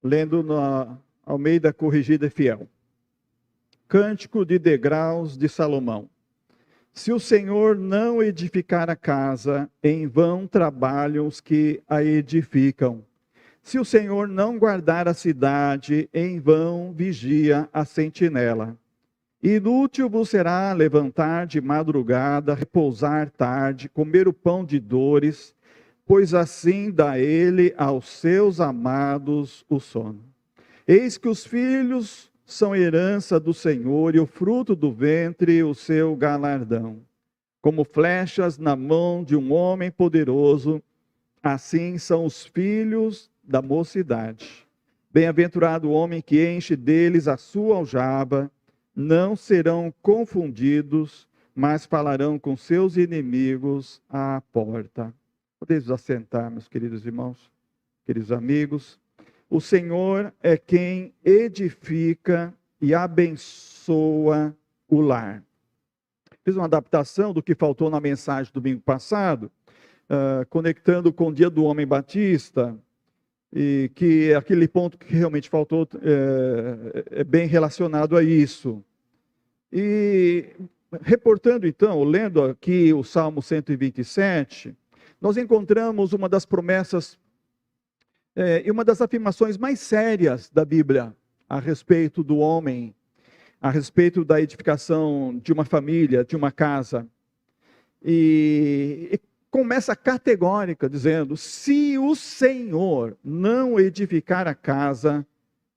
lendo na Almeida Corrigida e Fiel. Cântico de degraus de Salomão. Se o Senhor não edificar a casa, em vão trabalham os que a edificam. Se o Senhor não guardar a cidade, em vão vigia a sentinela. Inútil vos será levantar de madrugada, repousar tarde, comer o pão de dores, pois assim dá ele aos seus amados o sono. Eis que os filhos são herança do Senhor, e o fruto do ventre o seu galardão. Como flechas na mão de um homem poderoso, assim são os filhos da mocidade. Bem-aventurado o homem que enche deles a sua aljava, não serão confundidos, mas falarão com seus inimigos à porta. Podemos assentar, meus queridos irmãos, queridos amigos. O Senhor é quem edifica e abençoa o lar. Fiz uma adaptação do que faltou na mensagem do domingo passado, conectando com o Dia do Homem Batista, e que aquele ponto que realmente faltou é bem relacionado a isso. E reportando então, lendo aqui o Salmo 127, nós encontramos uma das promessas e uma das afirmações mais sérias da Bíblia a respeito do homem, a respeito da edificação de uma família, de uma casa. E começa categórica, dizendo: se o Senhor não edificar a casa,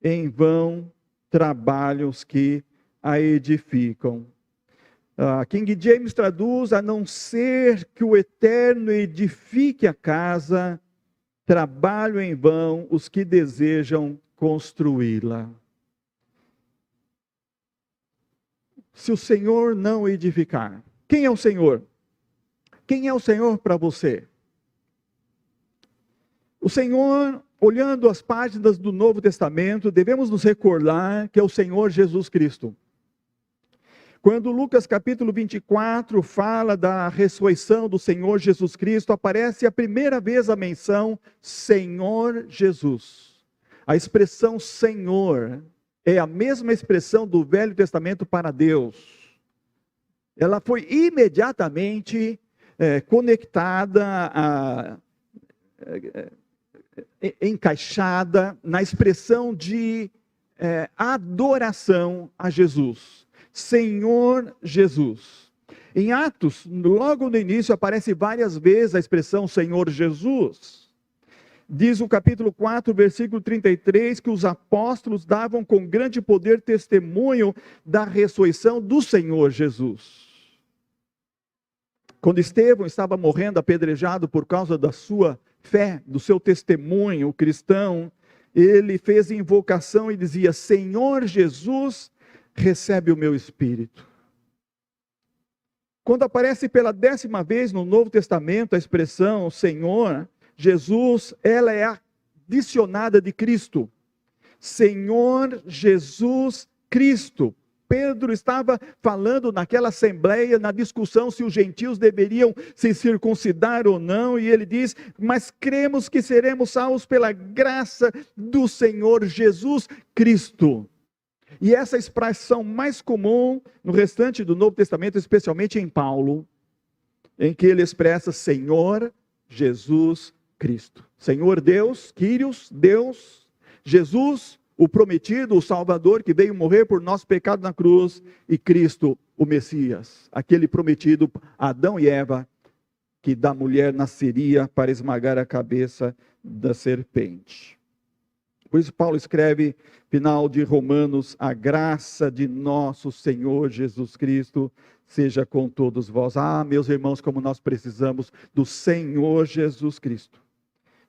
em vão trabalham os que a edificam. King James traduz: a não ser que o Eterno edifique a casa, trabalham em vão os que desejam construí-la. Se o Senhor não edificar, quem é o Senhor? Quem é o Senhor para você? O Senhor, olhando as páginas do Novo Testamento, devemos nos recordar que é o Senhor Jesus Cristo. Quando Lucas capítulo 24 fala da ressurreição do Senhor Jesus Cristo, aparece a primeira vez a menção Senhor Jesus. A expressão Senhor é a mesma expressão do Velho Testamento para Deus. Ela foi imediatamente conectada, encaixada na expressão de adoração a Jesus. Senhor Jesus. Em Atos, logo no início, aparece várias vezes a expressão Senhor Jesus. Diz o capítulo 4, versículo 33, que os apóstolos davam com grande poder testemunho da ressurreição do Senhor Jesus. Quando Estevão estava morrendo apedrejado por causa da sua fé, do seu testemunho cristão, ele fez invocação e dizia: Senhor Jesus, recebe o meu espírito. Quando aparece pela 10ª vez no Novo Testamento a expressão Senhor Jesus, ela é adicionada de Cristo. Senhor Jesus Cristo. Pedro estava falando naquela assembleia, na discussão se os gentios deveriam se circuncidar ou não, e ele diz: mas cremos que seremos salvos pela graça do Senhor Jesus Cristo. E essa expressão mais comum no restante do Novo Testamento, especialmente em Paulo, em que ele expressa Senhor Jesus Cristo. Senhor Deus, Kyrios, Deus, Jesus, o prometido, o Salvador que veio morrer por nosso pecado na cruz, e Cristo, o Messias, aquele prometido a Adão e Eva, que da mulher nasceria para esmagar a cabeça da serpente. Por isso Paulo escreve, final de Romanos: a graça de nosso Senhor Jesus Cristo seja com todos vós. Meus irmãos, como nós precisamos do Senhor Jesus Cristo,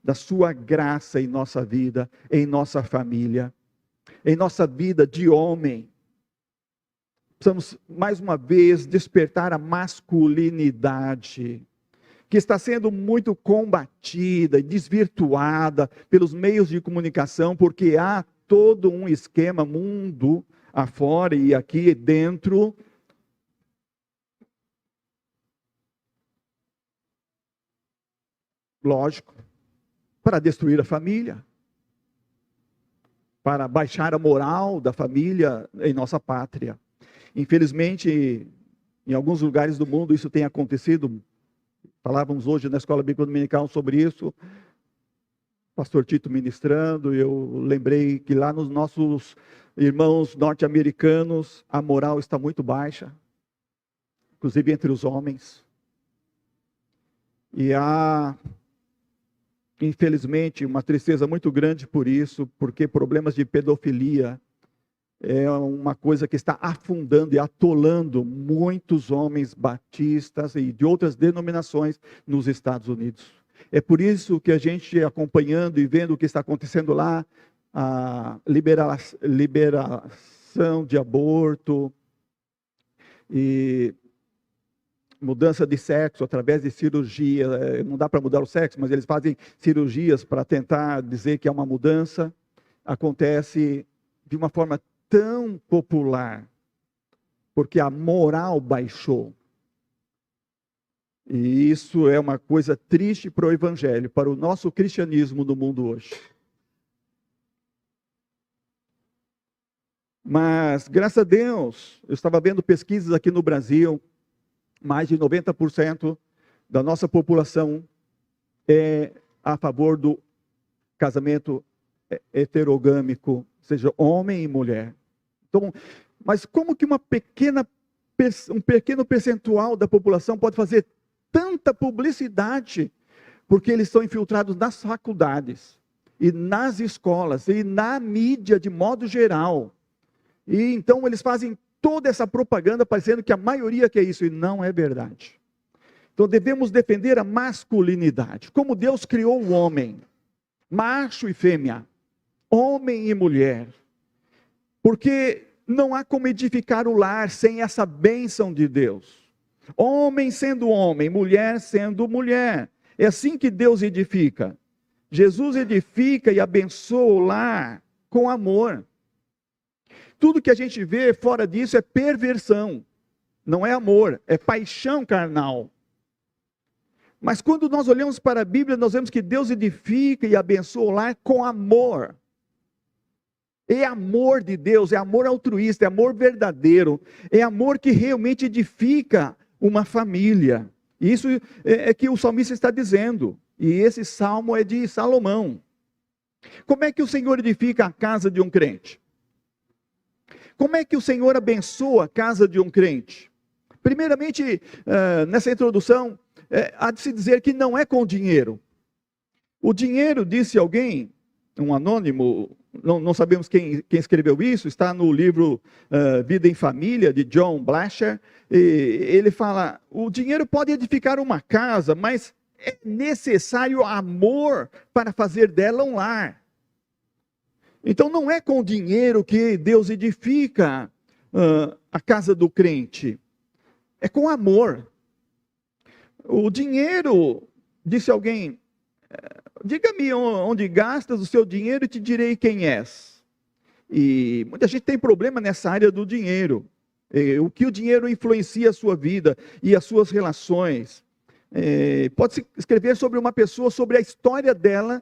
da sua graça em nossa vida, em nossa família, em nossa vida de homem. Precisamos, mais uma vez, despertar a masculinidade, que está sendo muito combatida e desvirtuada pelos meios de comunicação, porque há todo um esquema mundo afora e aqui dentro, lógico, para destruir a família. para baixar a moral da família em nossa pátria. Infelizmente, em alguns lugares do mundo isso tem acontecido. Falávamos hoje na Escola Bíblica Dominical sobre isso, pastor Tito ministrando, e eu lembrei que lá nos nossos irmãos norte-americanos, a moral está muito baixa, inclusive entre os homens. E há, infelizmente, uma tristeza muito grande por isso, porque problemas de pedofilia é uma coisa que está afundando e atolando muitos homens batistas e de outras denominações nos Estados Unidos. É por isso que a gente, acompanhando e vendo o que está acontecendo lá, a liberação de aborto e mudança de sexo através de cirurgia, não dá para mudar o sexo, mas eles fazem cirurgias para tentar dizer que é uma mudança, acontece de uma forma tão popular, porque a moral baixou. E isso é uma coisa triste para o evangelho, para o nosso cristianismo no mundo hoje. Mas, graças a Deus, eu estava vendo pesquisas aqui no Brasil, mais de 90% da nossa população é a favor do casamento heterogâmico, seja homem e mulher. Então, mas como que um pequeno percentual da população pode fazer tanta publicidade? Porque eles estão infiltrados nas faculdades, e nas escolas, e na mídia de modo geral. E então eles fazem toda essa propaganda parecendo que a maioria quer isso, e não é verdade. Então devemos defender a masculinidade, como Deus criou o homem, macho e fêmea, homem e mulher, porque não há como edificar o lar sem essa bênção de Deus. Homem sendo homem, mulher sendo mulher, é assim que Deus edifica. Jesus edifica e abençoa o lar com amor. Tudo que a gente vê fora disso é perversão, não é amor, é paixão carnal. Mas quando nós olhamos para a Bíblia, nós vemos que Deus edifica e abençoa o lar com amor. É amor de Deus, é amor altruísta, é amor verdadeiro, é amor que realmente edifica uma família. Isso é que o salmista está dizendo, e esse salmo é de Salomão. Como é que o Senhor edifica a casa de um crente? Como é que o Senhor abençoa a casa de um crente? Primeiramente, nessa introdução, há de se dizer que não é com dinheiro. O dinheiro, disse alguém, um anônimo, não sabemos quem escreveu isso, está no livro Vida em Família, de John Blasher, e ele fala, o dinheiro pode edificar uma casa, mas é necessário amor para fazer dela um lar. Então não é com dinheiro que Deus edifica a casa do crente, é com amor. O dinheiro, disse alguém, diga-me onde gastas o seu dinheiro e te direi quem és. E muita gente tem problema nessa área do dinheiro. O que o dinheiro influencia a sua vida e as suas relações. Pode-se escrever sobre uma pessoa, sobre a história dela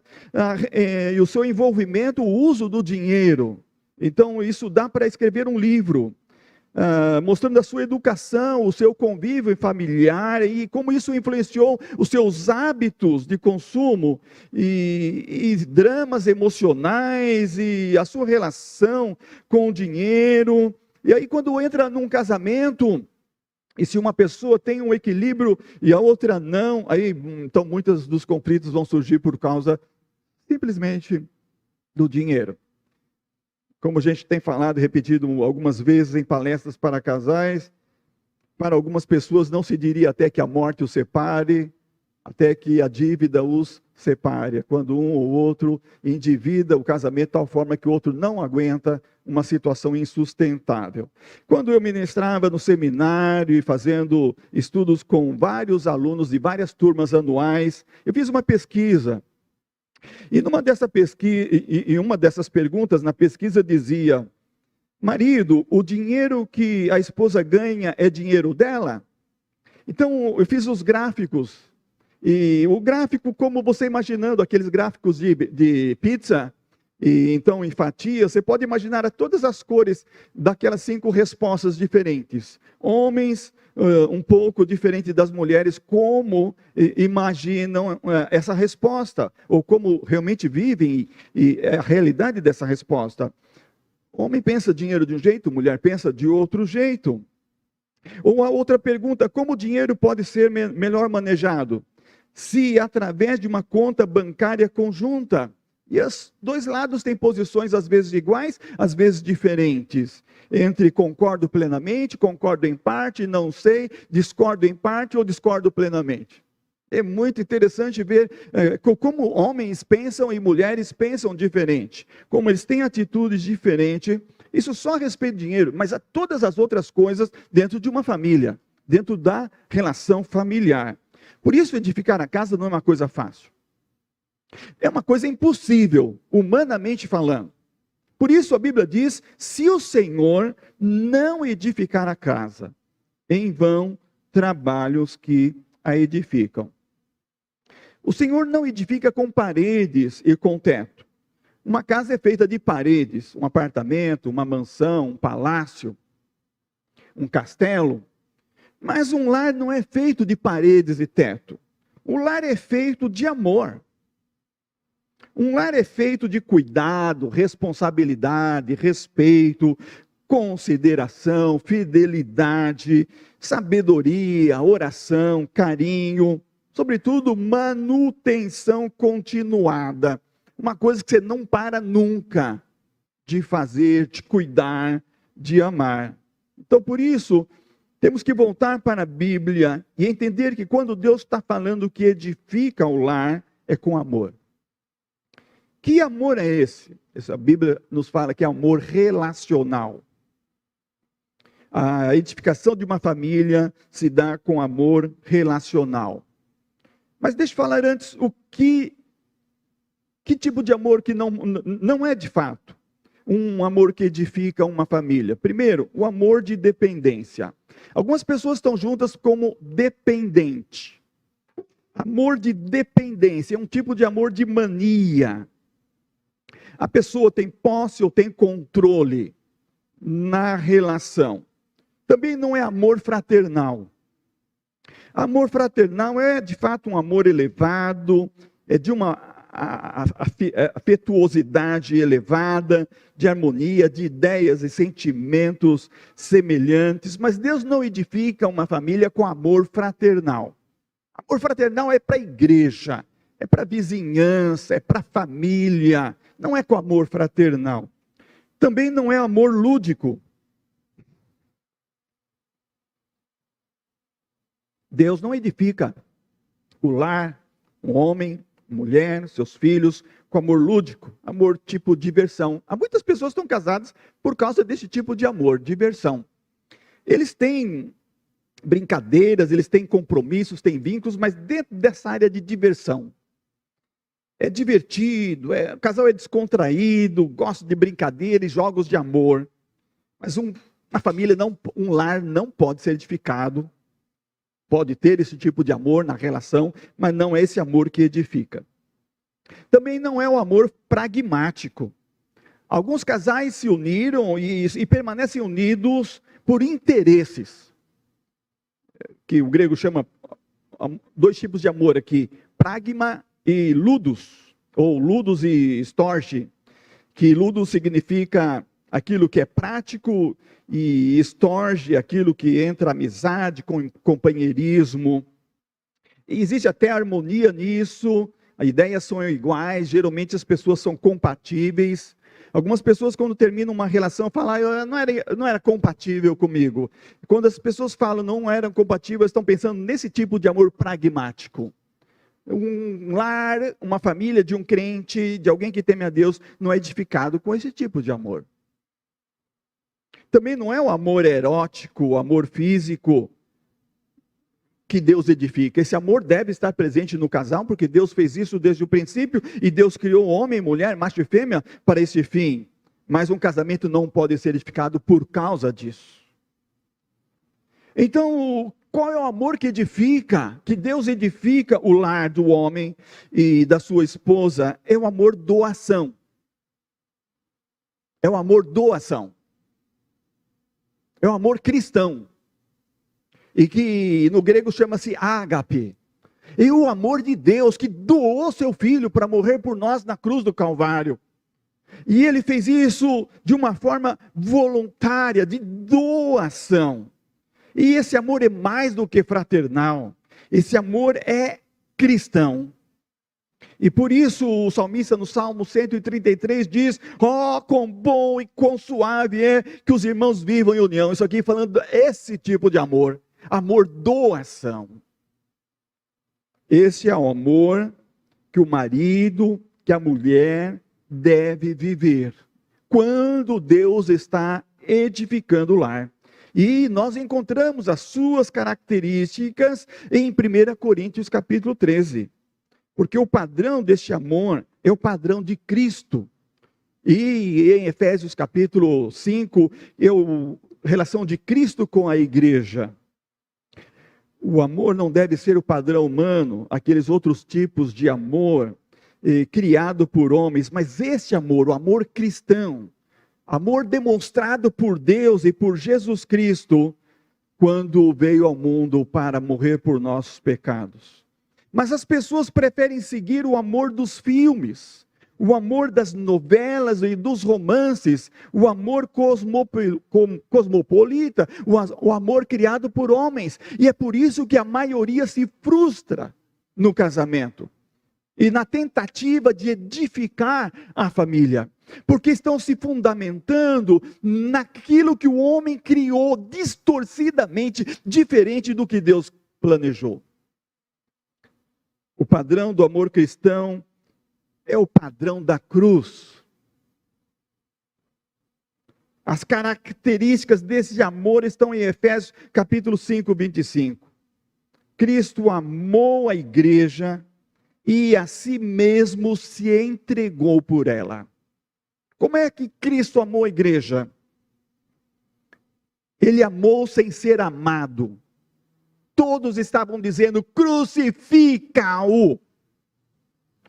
e o seu envolvimento, o uso do dinheiro. Então isso dá para escrever um livro. Mostrando a sua educação, o seu convívio familiar e como isso influenciou os seus hábitos de consumo e dramas emocionais e a sua relação com o dinheiro. E aí quando entra num casamento, e se uma pessoa tem um equilíbrio e a outra não, aí então muitos dos conflitos vão surgir por causa simplesmente do dinheiro. Como a gente tem falado e repetido algumas vezes em palestras para casais, para algumas pessoas não se diria até que a morte os separe, até que a dívida os separe. Quando um ou outro endivida o casamento de tal forma que o outro não aguenta uma situação insustentável. Quando eu ministrava no seminário e fazendo estudos com vários alunos de várias turmas anuais, eu fiz uma pesquisa. E uma dessas perguntas na pesquisa dizia, marido, o dinheiro que a esposa ganha é dinheiro dela? Então eu fiz os gráficos, e o gráfico como você imaginando, aqueles gráficos de pizza, E então, em fatia, você pode imaginar todas as cores daquelas 5 respostas diferentes. Homens, um pouco diferente das mulheres, como imaginam essa resposta, ou como realmente vivem, e é a realidade dessa resposta. Homem pensa dinheiro de um jeito, mulher pensa de outro jeito. Ou a outra pergunta, como o dinheiro pode ser melhor manejado? Se através de uma conta bancária conjunta. E os dois lados têm posições às vezes iguais, às vezes diferentes. Entre concordo plenamente, concordo em parte, não sei, discordo em parte ou discordo plenamente. É muito interessante ver como homens pensam e mulheres pensam diferente. Como eles têm atitudes diferentes. Isso só a respeito de dinheiro, mas há todas as outras coisas dentro de uma família, dentro da relação familiar. Por isso, edificar a casa não é uma coisa fácil. É uma coisa impossível, humanamente falando. Por isso a Bíblia diz, se o Senhor não edificar a casa, em vão trabalhos que a edificam. O Senhor não edifica com paredes e com teto. Uma casa é feita de paredes, um apartamento, uma mansão, um palácio, um castelo. Mas um lar não é feito de paredes e teto. O lar é feito de amor. Um lar é feito de cuidado, responsabilidade, respeito, consideração, fidelidade, sabedoria, oração, carinho, sobretudo manutenção continuada. Uma coisa que você não para nunca de fazer, de cuidar, de amar. Então, por isso, temos que voltar para a Bíblia e entender que quando Deus está falando que edifica o lar, é com amor. Que amor é esse? Essa Bíblia nos fala que é amor relacional. A edificação de uma família se dá com amor relacional. Mas deixa eu falar antes que tipo de amor que não é de fato um amor que edifica uma família. Primeiro, o amor de dependência. Algumas pessoas estão juntas como dependente. Amor de dependência é um tipo de amor de mania. A pessoa tem posse ou tem controle na relação. Também não é amor fraternal. Amor fraternal é de fato um amor elevado, é de uma afetuosidade elevada, de harmonia, de ideias e sentimentos semelhantes, mas Deus não edifica uma família com amor fraternal. Amor fraternal é para a igreja, é para a vizinhança, é para a família, não é com amor fraternal. Também não é amor lúdico. Deus não edifica o lar, o homem, mulher, seus filhos, com amor lúdico, amor tipo diversão. Há muitas pessoas que estão casadas por causa desse tipo de amor, diversão. Eles têm brincadeiras, eles têm compromissos, têm vínculos, mas dentro dessa área de diversão. É divertido, o casal é descontraído, gosta de brincadeira e jogos de amor. Mas uma família, um lar não pode ser edificado. Pode ter esse tipo de amor na relação, mas não é esse amor que edifica. Também não é o amor pragmático. Alguns casais se uniram e permanecem unidos por interesses. Que o grego chama 2 tipos de amor aqui, pragma e ludos, ou ludos e storge, que ludos significa aquilo que é prático e storge, aquilo que entra amizade, companheirismo. E existe até harmonia nisso, as ideias são iguais, geralmente as pessoas são compatíveis. Algumas pessoas, quando terminam uma relação, falam, não era compatível comigo. Quando as pessoas falam não eram compatíveis, estão pensando nesse tipo de amor pragmático. Um lar, uma família de um crente, de alguém que teme a Deus, não é edificado com esse tipo de amor. Também não é o amor erótico, o amor físico que Deus edifica. Esse amor deve estar presente no casal, porque Deus fez isso desde o princípio, e Deus criou homem e mulher, macho e fêmea, para esse fim. Mas um casamento não pode ser edificado por causa disso. Então, qual é o amor que edifica, que Deus edifica o lar do homem e da sua esposa? É o amor doação. é o amor doação. É o amor cristão. E que no grego chama-se ágape. E o amor de Deus que doou seu filho para morrer por nós na cruz do Calvário. E ele fez isso de uma forma voluntária, de doação. E esse amor é mais do que fraternal. Esse amor é cristão. E por isso o salmista no Salmo 133 diz: ó, quão bom e quão suave é que os irmãos vivam em união. Isso aqui falando desse tipo de amor. Amor doação. Esse é o amor que o marido, que a mulher deve viver. Quando Deus está edificando o lar. E nós encontramos as suas características em 1 Coríntios capítulo 13. Porque o padrão deste amor é o padrão de Cristo. E em Efésios capítulo 5, relação de Cristo com a igreja. O amor não deve ser o padrão humano, aqueles outros tipos de amor criado por homens, mas este amor, o amor cristão, amor demonstrado por Deus e por Jesus Cristo, quando veio ao mundo para morrer por nossos pecados. Mas as pessoas preferem seguir o amor dos filmes, o amor das novelas e dos romances, o amor cosmopolita, o amor criado por homens. E é por isso que a maioria se frustra no casamento e na tentativa de edificar a família, porque estão se fundamentando naquilo que o homem criou distorcidamente, diferente do que Deus planejou. O padrão do amor cristão é o padrão da cruz. As características desse amor estão em Efésios capítulo 5, 25. Cristo amou a igreja e a si mesmo se entregou por ela. Como é que Cristo amou a igreja? Ele amou sem ser amado. Todos estavam dizendo: crucifica-o.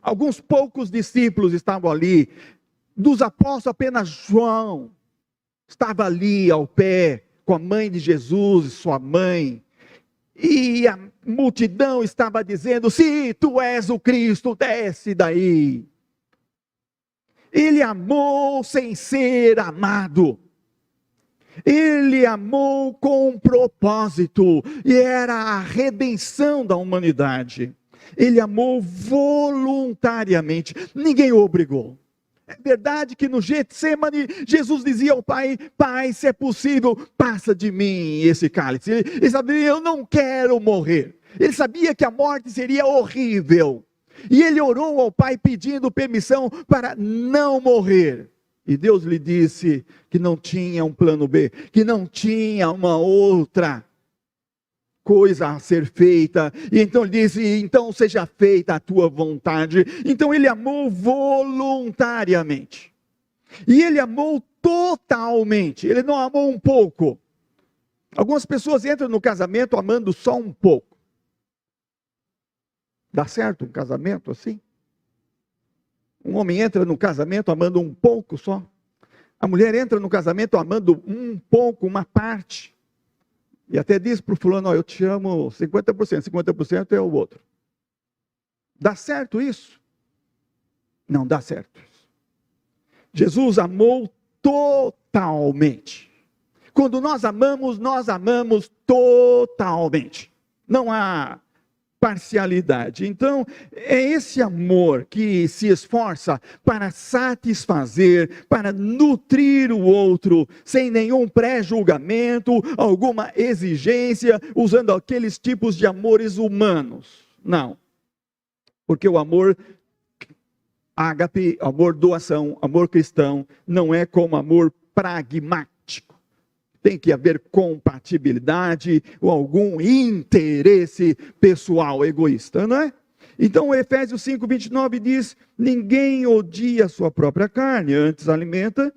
Alguns poucos discípulos estavam ali. Dos apóstolos, apenas João estava ali ao pé, com a mãe de Jesus e sua mãe. E a multidão estava dizendo: se tu és o Cristo, desce daí. Ele amou sem ser amado. Ele amou com um propósito, e era a redenção da humanidade. Ele amou voluntariamente, ninguém o obrigou. É verdade que no Getsemane, Jesus dizia ao Pai: Pai, se é possível, passa de mim esse cálice. Ele sabia: eu não quero morrer. Ele sabia que a morte seria horrível. E ele orou ao Pai pedindo permissão para não morrer. E Deus lhe disse que não tinha um plano B, que não tinha uma outra coisa a ser feita. E então ele disse: então seja feita a tua vontade. Então ele amou voluntariamente. E ele amou totalmente. Ele não amou um pouco. Algumas pessoas entram no casamento amando só um pouco. Dá certo um casamento assim? Um homem entra no casamento amando um pouco só. A mulher entra no casamento amando um pouco, uma parte. E até diz para o fulano: eu te amo 50%, 50% é o outro. Dá certo isso? Não dá certo. Jesus amou totalmente. Quando nós amamos totalmente. Não há parcialidade. Então, é esse amor que se esforça para satisfazer, para nutrir o outro, sem nenhum pré-julgamento, alguma exigência, usando aqueles tipos de amores humanos. Não. Porque o amor ágape, amor doação, amor cristão, não é como amor pragmático. Tem que haver compatibilidade ou algum interesse pessoal egoísta, não é? Então, Efésios 5, 29 diz: ninguém odia a sua própria carne, antes alimenta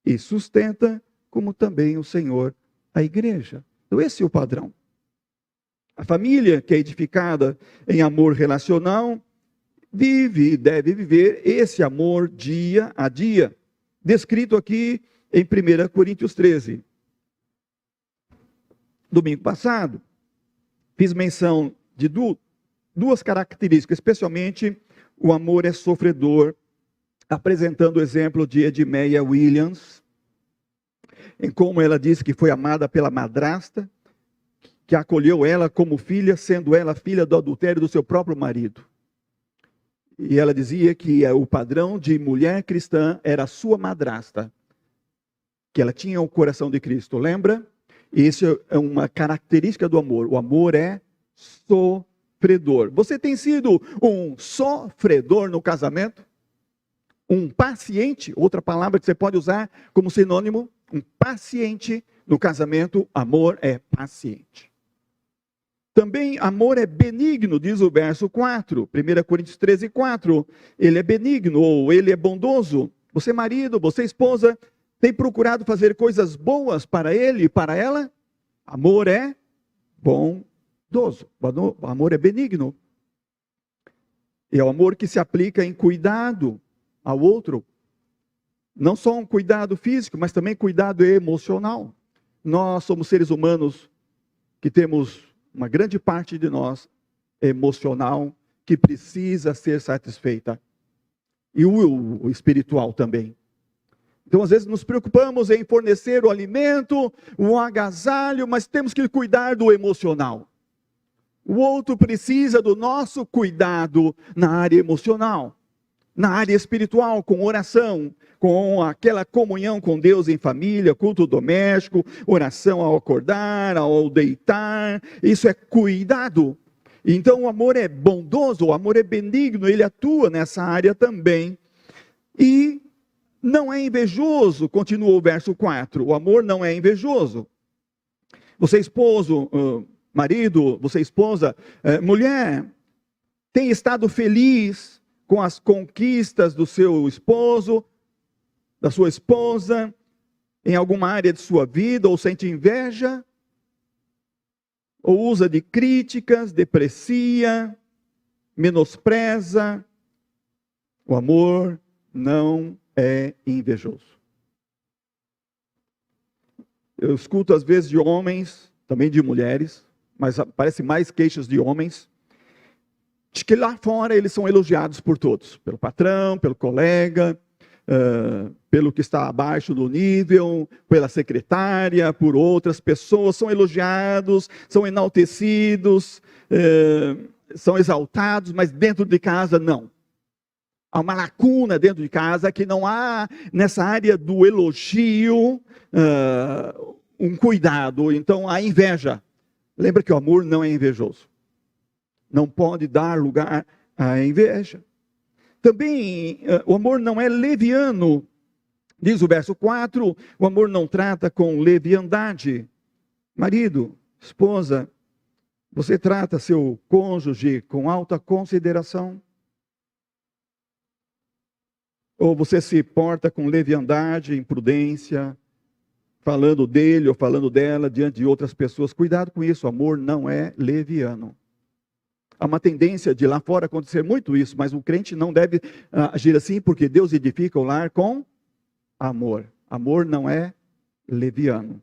e sustenta, como também o Senhor a igreja. Então, esse é o padrão. A família que é edificada em amor relacional vive e deve viver esse amor dia a dia. descrito aqui em 1 Coríntios 13. Domingo passado, fiz menção de duas características, especialmente o amor é sofredor, apresentando o exemplo de Edmeia Williams, em como ela disse que foi amada pela madrasta, que acolheu ela como filha, sendo ela filha do adultério do seu próprio marido. E ela dizia que o padrão de mulher cristã era a sua madrasta, que ela tinha o coração de Cristo, lembra? Isso é uma característica do amor. O amor é sofredor. Você tem sido um sofredor no casamento? Um paciente, outra palavra que você pode usar como sinônimo, um paciente no casamento. Amor é paciente. Também amor é benigno, diz o verso 4, 1 Coríntios 13, 4. Ele é benigno, ou ele é bondoso. Você marido, você esposa, tem procurado fazer coisas boas para ele e para ela? Amor é bondoso. O amor é benigno. É o amor que se aplica em cuidado ao outro. Não só um cuidado físico, mas também cuidado emocional. Nós somos seres humanos que temos uma grande parte de nós emocional que precisa ser satisfeita. E o espiritual também. Então, às vezes, nos preocupamos em fornecer o alimento, o agasalho, mas temos que cuidar do emocional. O outro precisa do nosso cuidado na área emocional, na área espiritual, com oração, com aquela comunhão com Deus em família, culto doméstico, oração ao acordar, ao deitar. Isso é cuidado. Então, o amor é bondoso, o amor é benigno, ele atua nessa área também. E não é invejoso, continua o verso 4. O amor não é invejoso. Você esposo, marido, você esposa, mulher, tem estado feliz com as conquistas do seu esposo, da sua esposa, em alguma área de sua vida, ou sente inveja, ou usa de críticas, deprecia, menospreza. O amor não é invejoso. Eu escuto às vezes de homens, também de mulheres, mas parece mais queixas de homens, de que lá fora eles são elogiados por todos, pelo patrão, pelo colega, pelo que está abaixo do nível, pela secretária, por outras pessoas, são elogiados, são enaltecidos, são exaltados, mas dentro de casa não. Há uma lacuna dentro de casa que não há nessa área do elogio um cuidado. Então há inveja. Lembra que o amor não é invejoso. Não pode dar lugar à inveja. Também o amor não é leviano. Diz o verso 4, o amor não trata com leviandade. Marido, esposa, você trata seu cônjuge com alta consideração? Ou você se porta com leviandade, imprudência, falando dele ou falando dela diante de outras pessoas? Cuidado com isso, o amor não é leviano. Há uma tendência de lá fora acontecer muito isso, mas o crente não deve agir assim, porque Deus edifica o lar com amor. Amor não é leviano.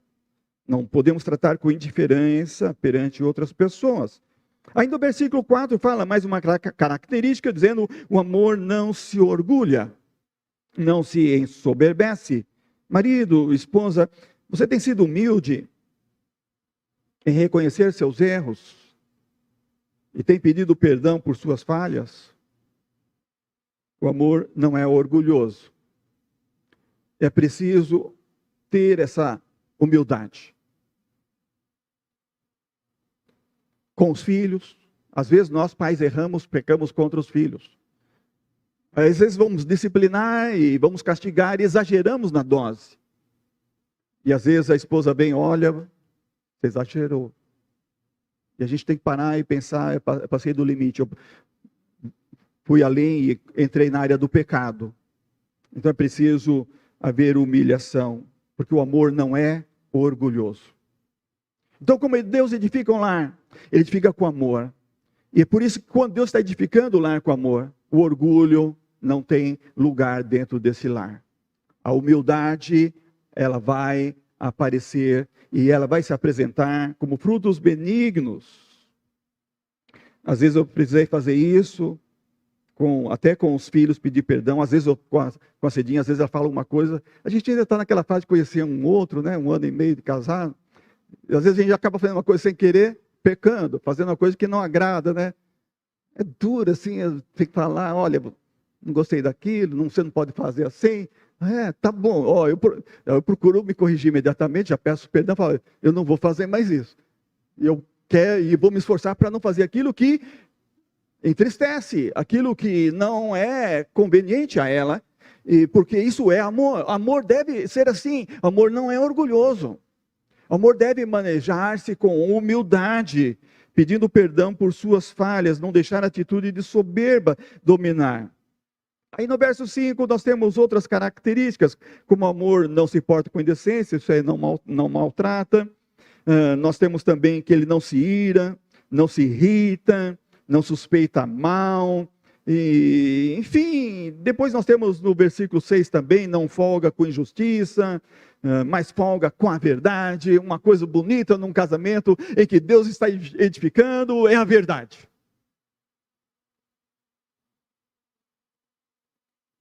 Não podemos tratar com indiferença perante outras pessoas. Ainda o versículo 4 fala mais uma característica, dizendo: o amor não se orgulha, não se ensoberbece. Marido, esposa, você tem sido humilde em reconhecer seus erros e tem pedido perdão por suas falhas? O amor não é orgulhoso. É preciso ter essa humildade. Com os filhos, às vezes nós pais erramos, pecamos contra os filhos. Às vezes vamos disciplinar e vamos castigar e exageramos na dose. E às vezes a esposa vem, olha, você exagerou. E a gente tem que parar e pensar, eu passei do limite, eu fui além e entrei na área do pecado. Então é preciso haver humilhação, porque o amor não é orgulhoso. Então, como Deus edifica um lar, Ele edifica com amor. E é por isso que quando Deus está edificando o lar com amor, o orgulho não tem lugar dentro desse lar. A humildade, ela vai aparecer e ela vai se apresentar como frutos benignos. Às vezes eu precisei fazer isso, até com os filhos, pedir perdão. Às vezes com a Cidinha, às vezes ela fala uma coisa. A gente ainda está naquela fase de conhecer um outro, né? 1 ano e meio de casado. E às vezes a gente acaba fazendo uma coisa sem querer, pecando, fazendo uma coisa que não agrada, né? É duro assim, tem que falar, olha, não gostei daquilo, você não pode fazer assim. Tá bom, eu procuro me corrigir imediatamente, já peço perdão, falo, eu não vou fazer mais isso. E vou me esforçar para não fazer aquilo que entristece, aquilo que não é conveniente a ela, porque isso é amor. Amor deve ser assim, amor não é orgulhoso. Amor deve manejar-se com humildade, pedindo perdão por suas falhas, não deixar a atitude de soberba dominar. Aí no verso 5 nós temos outras características, como o amor não se porta com indecência, isso aí não maltrata. Nós temos também que ele não se ira, não se irrita, não suspeita mal, e, enfim, depois nós temos no versículo 6 também, não folga com injustiça, mas folga com a verdade. Uma coisa bonita num casamento em que Deus está edificando é a verdade.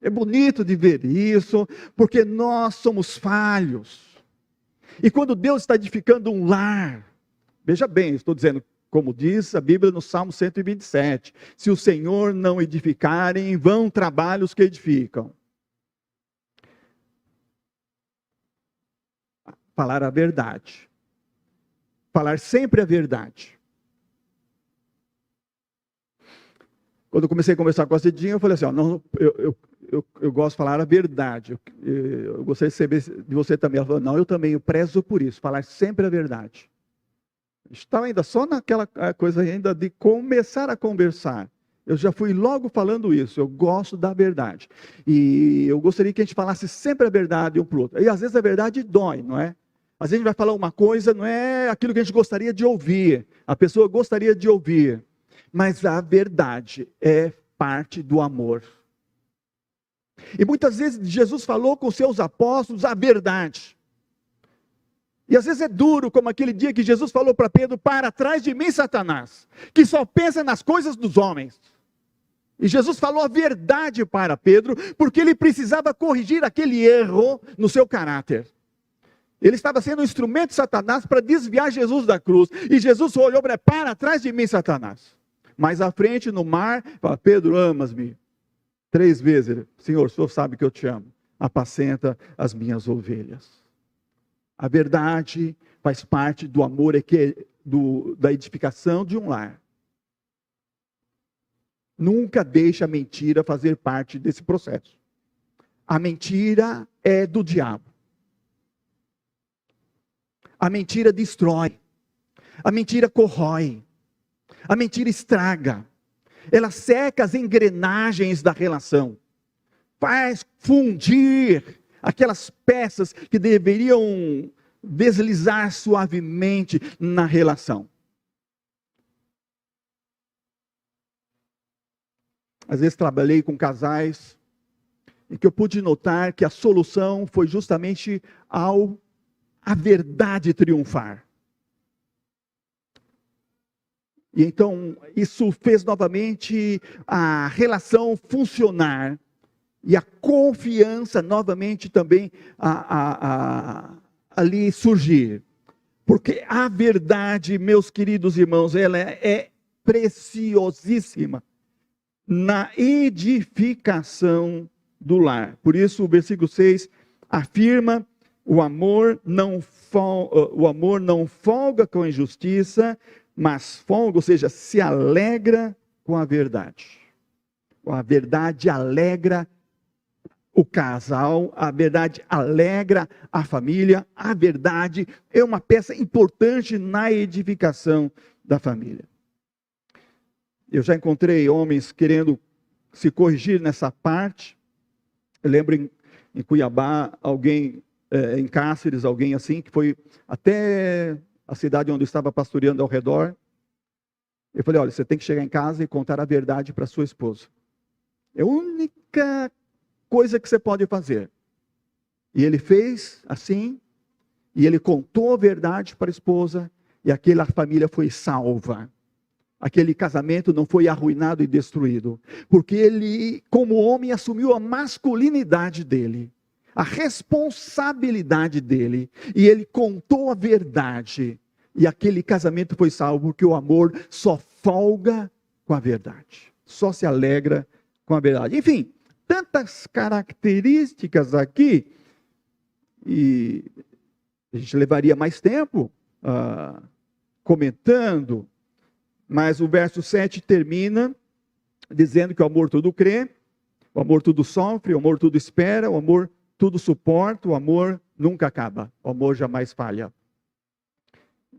É bonito de ver isso, porque nós somos falhos. E quando Deus está edificando um lar, veja bem, estou dizendo, como diz a Bíblia no Salmo 127, se o Senhor não edificar, em vão trabalham os que edificam. Falar a verdade. Falar sempre a verdade. Quando eu comecei a conversar com a Cidinha, eu falei assim, eu gosto de falar a verdade. Eu gostaria de saber de você também. Ela falou, não, eu também, eu prezo por isso, falar sempre a verdade. Estava ainda só naquela coisa ainda de começar a conversar. Eu já fui logo falando isso, eu gosto da verdade. E eu gostaria que a gente falasse sempre a verdade um para o outro. E às vezes a verdade dói, não é? Às vezes a gente vai falar uma coisa, não é aquilo que a gente gostaria de ouvir. A pessoa gostaria de ouvir. Mas a verdade é parte do amor. E muitas vezes Jesus falou com seus apóstolos a verdade. E às vezes é duro, como aquele dia que Jesus falou para Pedro, para trás de mim, Satanás, que só pensa nas coisas dos homens. E Jesus falou a verdade para Pedro, porque ele precisava corrigir aquele erro no seu caráter. Ele estava sendo um instrumento de Satanás para desviar Jesus da cruz. E Jesus olhou para trás de mim, Satanás. Mais à frente, no mar, fala, Pedro, amas-me? 3 vezes, Senhor, o Senhor sabe que eu te amo. Apacenta as minhas ovelhas. A verdade faz parte do amor, da edificação de um lar. Nunca deixe a mentira fazer parte desse processo. A mentira é do diabo. A mentira destrói. A mentira corrói. A mentira estraga. Ela seca as engrenagens da relação. Faz fundir aquelas peças que deveriam deslizar suavemente na relação. Às vezes trabalhei com casais em que eu pude notar que a solução foi justamente a verdade triunfar. E então isso fez novamente a relação funcionar. E a confiança novamente também ali surgir. Porque a verdade, meus queridos irmãos, ela é preciosíssima na edificação do lar. Por isso o versículo 6 afirma, o amor não folga com a injustiça, mas folga, ou seja, se alegra com a verdade. A verdade alegra o casal, a verdade alegra a família, a verdade é uma peça importante na edificação da família. Eu já encontrei homens querendo se corrigir nessa parte. Eu lembro em Cuiabá, alguém, em Cáceres, alguém assim, que foi até a cidade onde eu estava pastoreando ao redor. Eu falei, olha, você tem que chegar em casa e contar a verdade para sua esposa. É a única coisa que você pode fazer. E ele fez assim, e ele contou a verdade para a esposa, e aquela família foi salva. Aquele casamento não foi arruinado e destruído, porque ele, como homem, assumiu a masculinidade dele, a responsabilidade dele, e ele contou a verdade, e aquele casamento foi salvo, porque o amor só folga com a verdade, só se alegra com a verdade. Enfim, tantas características aqui, e a gente levaria mais tempo comentando, mas o verso 7 termina dizendo que o amor tudo crê, o amor tudo sofre, o amor tudo espera, o amor tudo suporta, o amor nunca acaba, o amor jamais falha.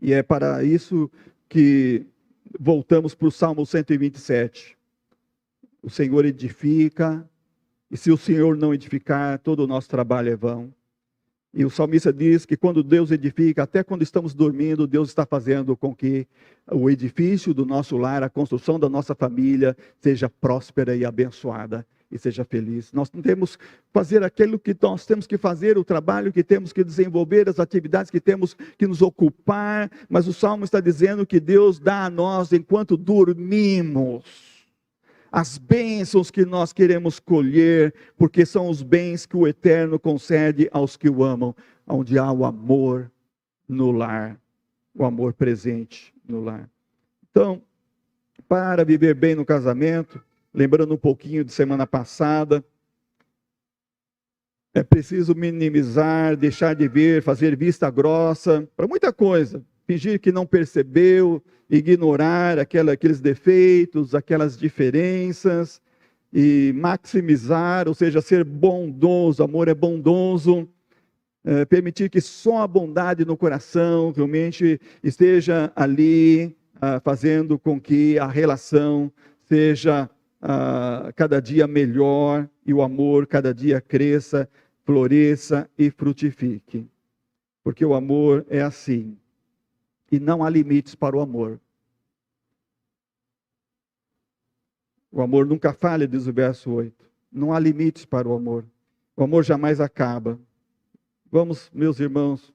E é para isso que voltamos para o Salmo 127. O Senhor edifica, e se o Senhor não edificar, todo o nosso trabalho é vão. E o salmista diz que quando Deus edifica, até quando estamos dormindo, Deus está fazendo com que o edifício do nosso lar, a construção da nossa família, seja próspera e abençoada e seja feliz. Nós temos que fazer aquilo que nós temos que fazer, o trabalho que temos que desenvolver, as atividades que temos que nos ocupar, mas o Salmo está dizendo que Deus dá a nós enquanto dormimos as bênçãos que nós queremos colher, porque são os bens que o Eterno concede aos que o amam, onde há o amor no lar, o amor presente no lar. Então, para viver bem no casamento, lembrando um pouquinho de semana passada, é preciso minimizar, deixar de ver, fazer vista grossa, para muita coisa. Fingir que não percebeu, ignorar aqueles defeitos, aquelas diferenças, e maximizar, ou seja, ser bondoso, amor é bondoso, permitir que só a bondade no coração realmente esteja ali, fazendo com que a relação seja cada dia melhor, e o amor cada dia cresça, floresça e frutifique. Porque o amor é assim. E não há limites para o amor. O amor nunca falha, diz o verso 8. Não há limites para o amor. O amor jamais acaba. Vamos, meus irmãos,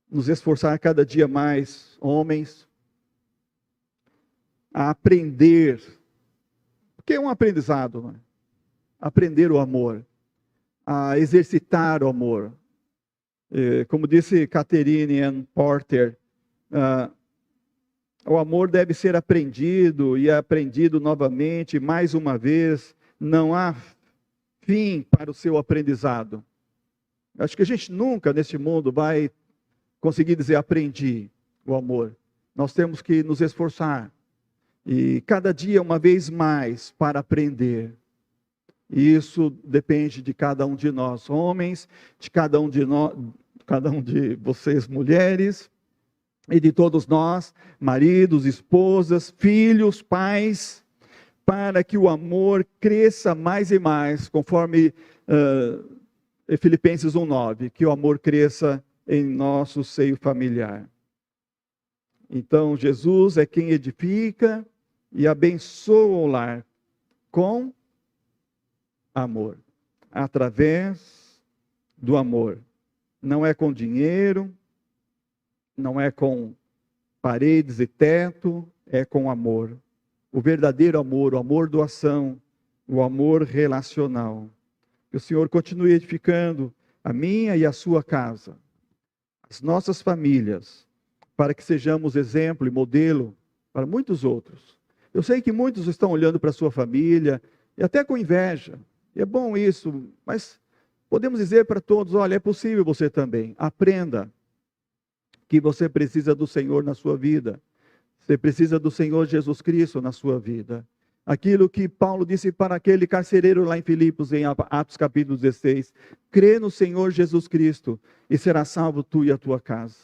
nos esforçar cada dia mais, homens, a aprender. Porque é um aprendizado, não é? Aprender o amor. A exercitar o amor. Como disse Catherine Ann Porter, o amor deve ser aprendido e aprendido novamente, mais uma vez. Não há fim para o seu aprendizado. Acho que a gente nunca neste mundo vai conseguir dizer aprendi o amor. Nós temos que nos esforçar e cada dia uma vez mais para aprender. E isso depende de cada um de nós, homens, de cada um de vocês, mulheres, e de todos nós, maridos, esposas, filhos, pais, para que o amor cresça mais e mais, conforme Filipenses 1:9, que o amor cresça em nosso seio familiar. Então, Jesus é quem edifica e abençoa o lar com amor, através do amor. Não é com dinheiro, não é com paredes e teto, é com amor. O verdadeiro amor, o amor doação, o amor relacional. Que o Senhor continue edificando a minha e a sua casa, as nossas famílias, para que sejamos exemplo e modelo para muitos outros. Eu sei que muitos estão olhando para a sua família, e até com inveja. E é bom isso, mas podemos dizer para todos, olha, é possível você também. Aprenda que você precisa do Senhor na sua vida. Você precisa do Senhor Jesus Cristo na sua vida. Aquilo que Paulo disse para aquele carcereiro lá em Filipos, em Atos capítulo 16. Crê no Senhor Jesus Cristo e será salvo tu e a tua casa.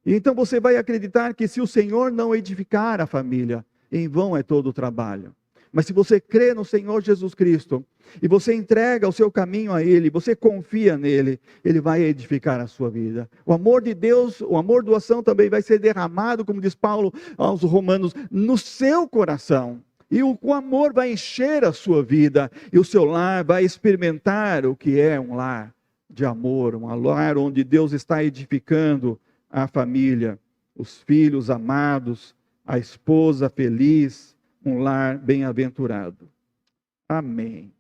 E então você vai acreditar que se o Senhor não edificar a família, em vão é todo o trabalho. Mas se você crê no Senhor Jesus Cristo, e você entrega o seu caminho a Ele, você confia nele, Ele vai edificar a sua vida. O amor de Deus, o amor doação também vai ser derramado, como diz Paulo aos Romanos, no seu coração. E o amor vai encher a sua vida, e o seu lar vai experimentar o que é um lar de amor, um lar onde Deus está edificando a família, os filhos amados, a esposa feliz, um lar bem-aventurado. Amém.